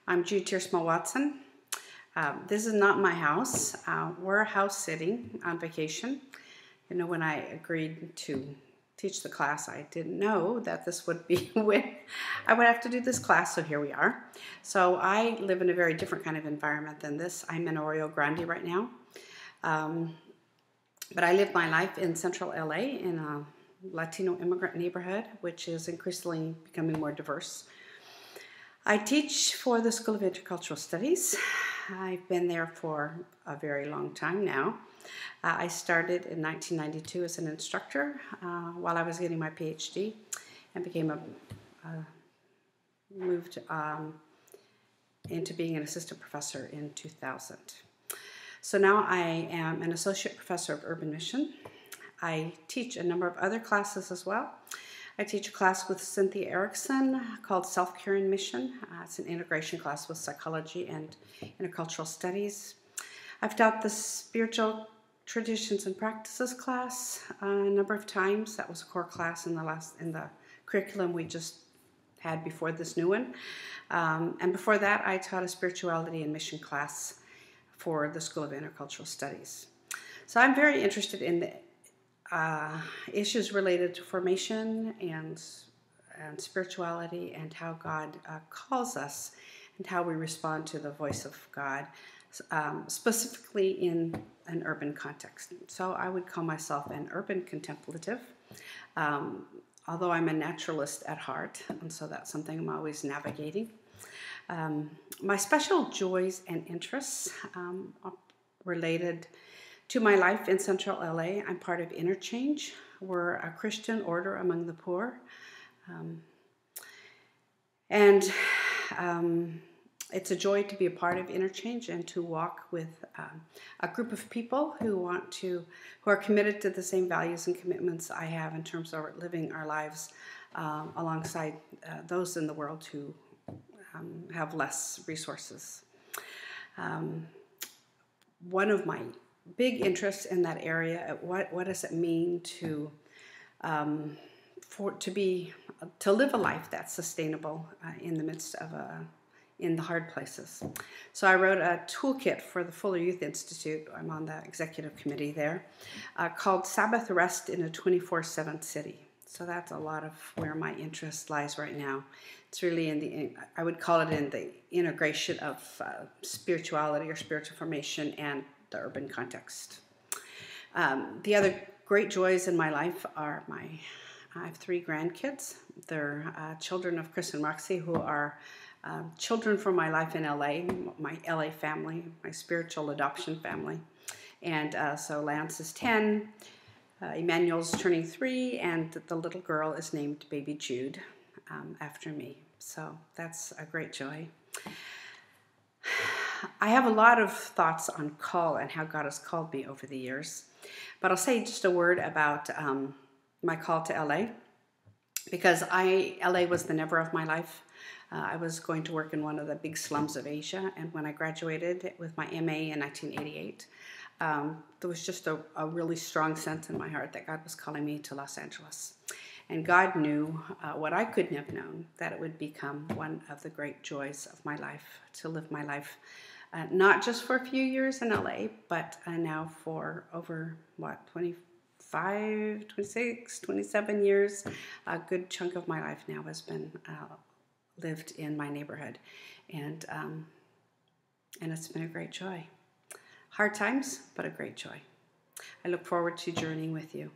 I'm Jude Tiersma-Watson. This is not my house. We're house sitting on vacation. You know, when I agreed to teach the class, I didn't know that this would be when I would have to do this class, so here we are. So I live in a very different kind of environment than this. I'm in Rio Grande right now. But I live my life in central LA in a Latino immigrant neighborhood, which is increasingly becoming more diverse. I teach for the School of Intercultural Studies. I've been there for a very long time now. I started in 1992 as an instructor while I was getting my PhD, and moved into being an assistant professor in 2000. So now I am an associate professor of urban mission. I teach a number of other classes as well. I teach a class with Cynthia Erickson called Self-Care in Mission. It's an integration class with psychology and intercultural studies. I've taught the spiritual traditions and practices class a number of times. That was a core class in the curriculum we just had before this new one. And before that, I taught a spirituality and mission class for the School of Intercultural Studies. So I'm very interested in the issues related to formation and spirituality and how God calls us and how we respond to the voice of God, specifically in an urban context. So I would call myself an urban contemplative, although I'm a naturalist at heart, and so that's something I'm always navigating. My special joys and interests are related to my life in central LA. I'm part of Interchange. We're a Christian order among the poor. It's a joy to be a part of Interchange and to walk with a group of people who are committed to the same values and commitments I have in terms of living our lives alongside those in the world who have less resources. One of my big interests in that area, what does it mean to live a life that's sustainable in the midst of in the hard places. So I wrote a toolkit for the Fuller Youth Institute. I'm on the executive committee there, called Sabbath Rest in a 24/7 City. So that's a lot of where my interest lies right now. It's really I would call it in the integration of spirituality or spiritual formation and the urban context. The other great joys in my life are I have 3 grandkids. They're children of Chris and Roxy, who are children from my life in LA, my LA family, my spiritual adoption family. And so Lance is 10, Emmanuel's turning 3, and the little girl is named Baby Jude after me. So that's a great joy. I have a lot of thoughts on call and how God has called me over the years, but I'll say just a word about my call to LA, because LA was the never of my life. I was going to work in one of the big slums of Asia, and when I graduated with my MA in 1988, there was just a really strong sense in my heart that God was calling me to Los Angeles. And God knew what I couldn't have known, that it would become one of the great joys of my life, to live my life not just for a few years in LA, but now for over, 25, 26, 27 years. A good chunk of my life now has been lived in my neighborhood. And it's been a great joy. Hard times, but a great joy. I look forward to journeying with you.